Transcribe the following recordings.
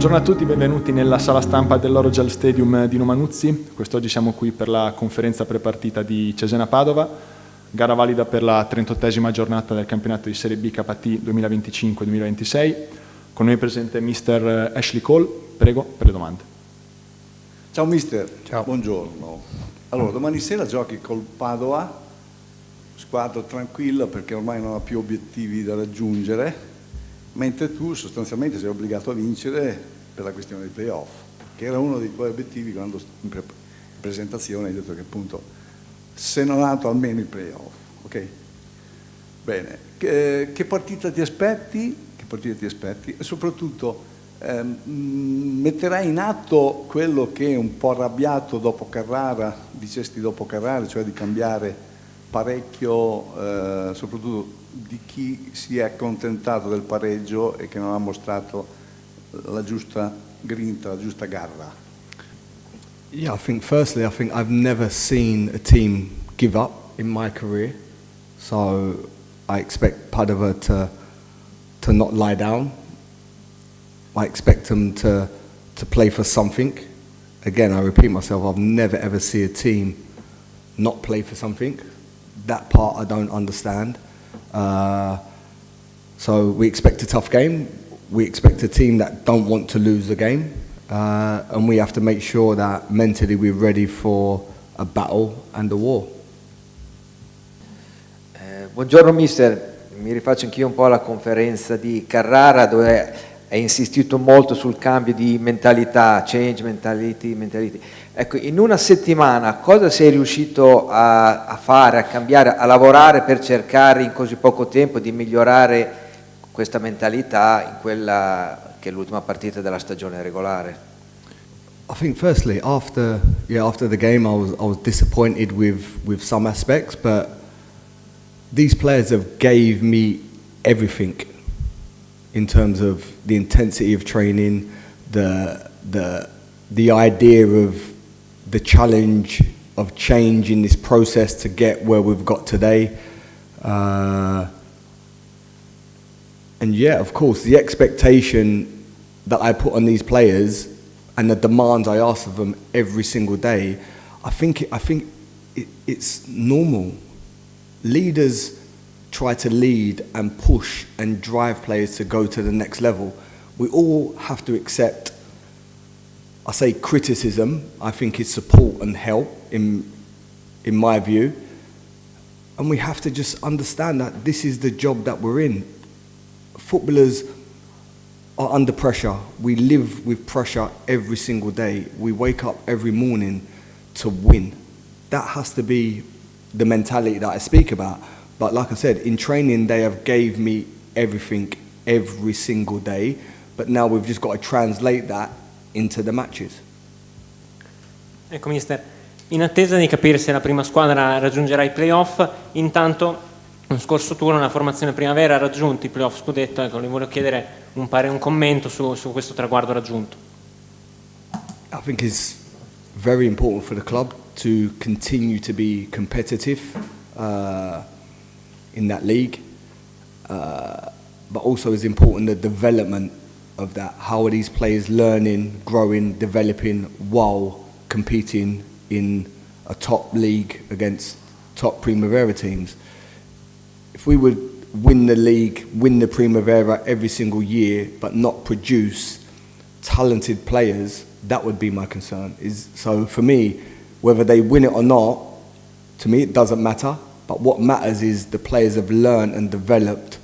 Buongiorno a tutti, benvenuti nella sala stampa dell'Orogel Stadium di Ussi. Quest'oggi siamo qui per la conferenza prepartita di Cesena-Padova, gara valida per la 38esima giornata del campionato di Serie B KT 2025-2026. Con noi è presente Mr. Ashley Cole, prego per le domande. Ciao mister, Ciao. Buongiorno. Allora, domani sera giochi col Padova, squadra tranquilla perché ormai non ha più obiettivi da raggiungere, mentre tu sostanzialmente sei obbligato a vincere per la questione dei playoff, che era uno dei tuoi obiettivi quando in presentazione hai detto che appunto se non altro almeno i playoff, ok? Bene, che partita ti aspetti? E soprattutto metterai in atto quello che un po' arrabbiato dopo Carrara, dicesti dopo Carrara, cioè di cambiare parecchio, soprattutto di chi si è accontentato del pareggio e che non ha mostrato la giusta grinta, la giusta garra. Yeah, I think firstly, I've never seen a team give up in my career, so I expect Padova to not lie down. I expect them to play for something. Again, I repeat myself, I've never ever seen a team not play for something. That part I don't understand. So we expect a tough game. We expect a team that don't want to lose the game. And we have to make sure that mentally we're ready for a battle and a war. Buongiorno mister, mi rifaccio anch'io un po' alla conferenza di Carrara dove hai insistito molto sul cambio di mentalità, change mentality. Ecco, in una settimana cosa sei riuscito a fare, a cambiare, a lavorare per cercare in così poco tempo di migliorare questa mentalità in quella che è l'ultima partita della stagione regolare? I think firstly, after the game, I was disappointed with some aspects, but these players have gave me everything in terms of the intensity of training, the idea of the challenge of change in this process to get where we've got today. And yeah, of course, the expectation that I put on these players and the demands I ask of them every single day, I think it's normal. Leaders try to lead and push and drive players to go to the next level. We all have to accept, I say criticism, I think is support and help in my view. And we have to just understand that this is the job that we're in. Footballers are under pressure. We live with pressure every single day. We wake up every morning to win. That has to be the mentality that I speak about. But like I said, in training they have gave me everything every single day, but now we've just got to translate that into the matches. Ecco mister, in attesa di capire se la prima squadra raggiungerà i playoff, intanto lo scorso turno la formazione primavera ha raggiunto i playoff scudetto, ecco, le volevo chiedere un commento su questo traguardo raggiunto. I think it's very important for the club to continue to be competitive in that league, but also is important the development of that. How are these players learning, growing, developing while competing in a top league against top Primavera teams? If we would win the league, win the Primavera every single year, but not produce talented players, that would be my concern. So for me, whether they win it or not, to me it doesn't matter. But what matters is the players have learned and developed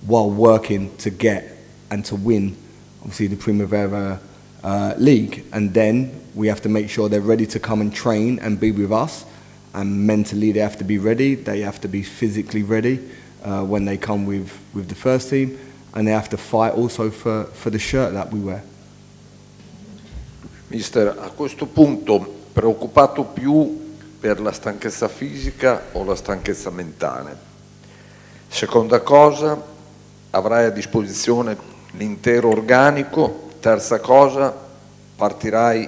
while working to get and to win, obviously, the Primavera League. And then we have to make sure they're ready to come and train and be with us. And mentally they have to be ready. They have to be physically ready when they come with the first team. And they have to fight also for the shirt that we wear. Mister, a questo punto preoccupato più per la stanchezza fisica o la stanchezza mentale? Seconda cosa, avrai a disposizione l'intero organico? Terza cosa, partirai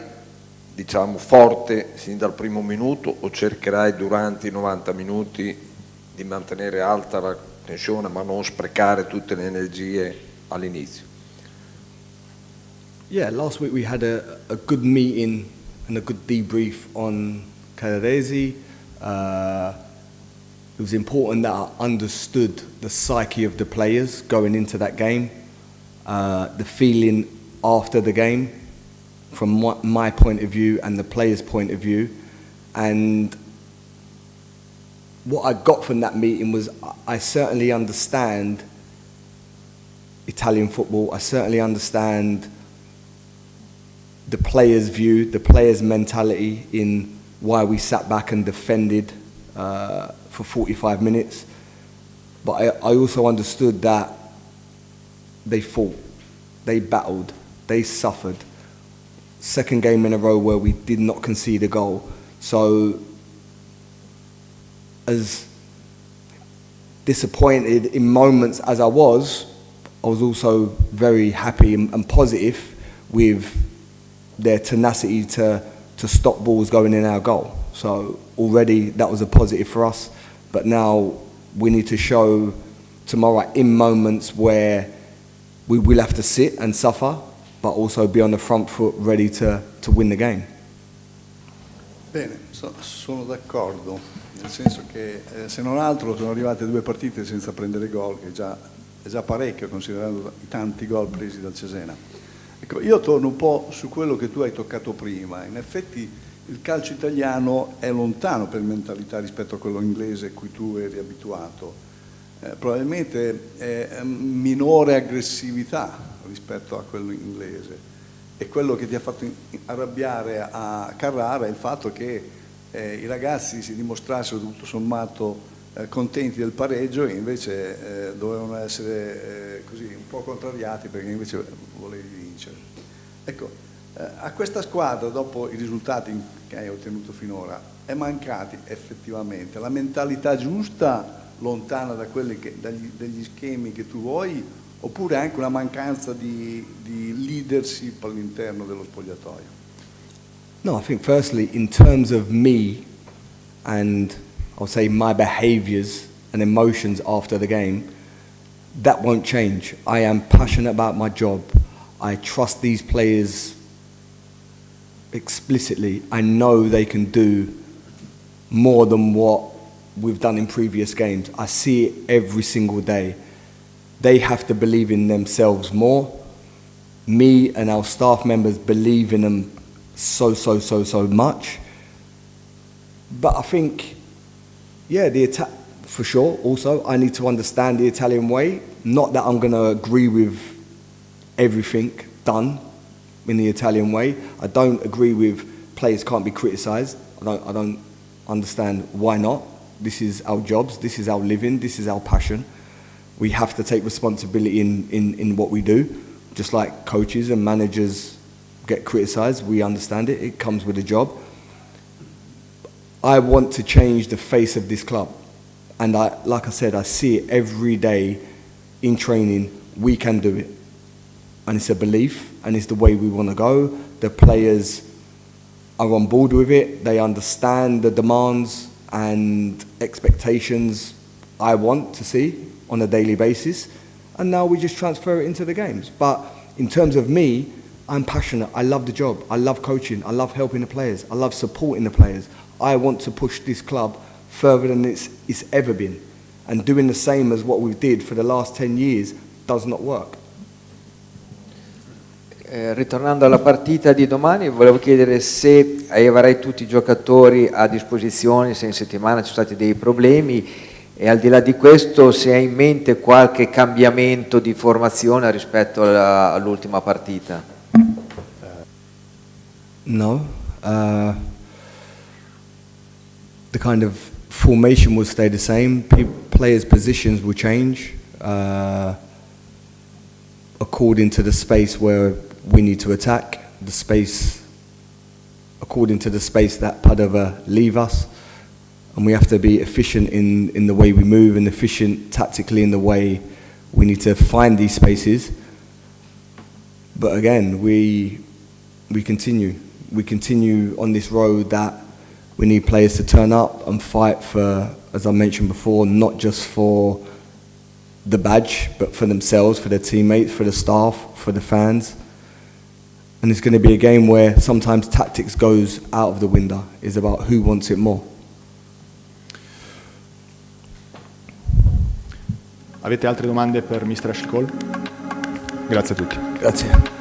diciamo forte sin dal primo minuto o cercherai durante i 90 minuti di mantenere alta la tensione ma non sprecare tutte le energie all'inizio? Yeah, last week we had a good meeting and a good debrief on Calaresi. It was important that I understood the psyche of the players going into that game, the feeling after the game from my point of view and the players' point of view. And what I got from that meeting was I certainly understand Italian football. I certainly understand the players' view, the players' mentality in why we sat back and defended for 45 minutes. But I also understood that they fought, they battled, they suffered. Second game in a row where we did not concede a goal. So as disappointed in moments as I was also very happy and positive with their tenacity to stop balls going in our goal. So already that was a positive for us. But now we need to show tomorrow in moments where we will have to sit and suffer, but also be on the front foot ready to win the game. Bene, sono d'accordo, nel senso che se non altro sono arrivate 2 partite senza prendere gol, che è già parecchio considerando i tanti gol presi dal Cesena. Ecco, io torno un po' su quello che tu hai toccato prima. In effetti il calcio italiano è lontano per mentalità rispetto a quello inglese a cui tu eri abituato. Probabilmente è minore aggressività rispetto a quello inglese. E quello che ti ha fatto arrabbiare a Carrara è il fatto che i ragazzi si dimostrassero tutto sommato contenti del pareggio e invece dovevano essere così un po' contrariati perché invece volevi vincere. Ecco, a questa squadra, dopo i risultati che hai ottenuto finora, è mancata effettivamente la mentalità giusta, lontana da dagli schemi che tu vuoi, oppure anche una mancanza di leadership all'interno dello spogliatoio? No, I think firstly, in terms of me and I'll say my behaviours and emotions after the game, that won't change. I am passionate about my job. I trust these players explicitly. I know they can do more than what we've done in previous games. I see it every single day. They have to believe in themselves more. Me and our staff members believe in them so much. But I think, yeah, for sure, also, I need to understand the Italian way. Not that I'm going to agree with everything done in the Italian way. I don't agree with players can't be criticised. I don't understand why not. This is our jobs, this is our living, this is our passion. We have to take responsibility in what we do. Just like coaches and managers get criticised, we understand it, it comes with a job. I want to change the face of this club. And like I said, I see it every day in training, we can do it. And it's a belief, and it's the way we want to go. The players are on board with it, they understand the demands and expectations I want to see on a daily basis, and now we just transfer it into the games. But in terms of me, I'm passionate, I love the job, I love coaching, I love helping the players, I love supporting the players. I want to push this club further than it's ever been, and doing the same as what we did for the last 10 years does not work. Ritornando alla partita di domani, volevo chiedere se avrai tutti i giocatori a disposizione, se in settimana ci sono stati dei problemi, e al di là di questo se hai in mente qualche cambiamento di formazione rispetto all'ultima partita. No. The kind of formation will stay the same. Players' positions will change according to the space where we need to attack, the space according to the space that Padova leave us, and we have to be efficient in the way we move and efficient tactically in the way we need to find these spaces. But again, we continue on this road that we need players to turn up and fight for, as I mentioned before, not just for the badge, but for themselves, for their teammates, for the staff, for the fans. And it's going to be a game where sometimes tactics goes out of the window. It's about who wants it more. Avete altre domande per Mr. Ashley Cole? Grazie a tutti. Grazie.